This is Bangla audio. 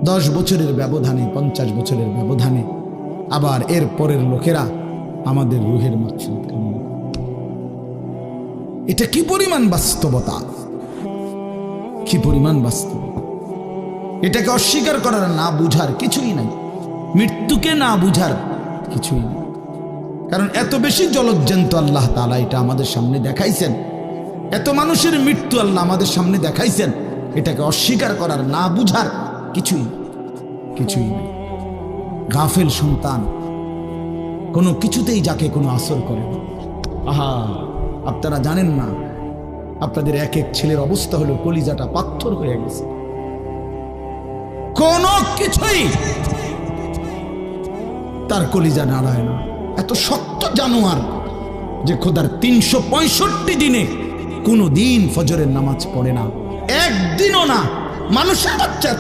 10 বছরের ব্যবধানে, 50 বছরের ব্যবধানে আবার এর পরের লোকেরা আমাদের রুহের মাগফিরাত কামনা করে। এটা কি পরিমাণ বাস্তবতা, কি পরিমাণ বাস্তব! এটাকে অস্বীকার করার, না বুঝার কিছুই নাই। মৃত্যুকে না বুঝার কিছুই নেই। কারণ এত বেশি জলজ্জান্ত আল্লাহ তাআলা এটা আমাদের সামনে দেখাইছেন, এত মানুষের মৃত্যু আল্লাহ আমাদের সামনে দেখাইছেন, এটাকে অস্বীকার করার, না বুঝার কিছুই কিছুই নেই। গাফেল সন্তান কোনো কিছুতেই যাকে কোনো আসর করে না। আহা, আপনারা জানেন না, আপনাদের এক এক ছেলের অবস্থা হলো কলিজাটা পাথর হয়ে গেছে। কোনো কিছুই তার কলিজা নাড়ায় না। এত শক্ত জানোয়ার যে খোদার 365 দিনে কোনো দিন ফজরের নামাজ পড়ে না, একদিনও না। মানুষের বাচ্চা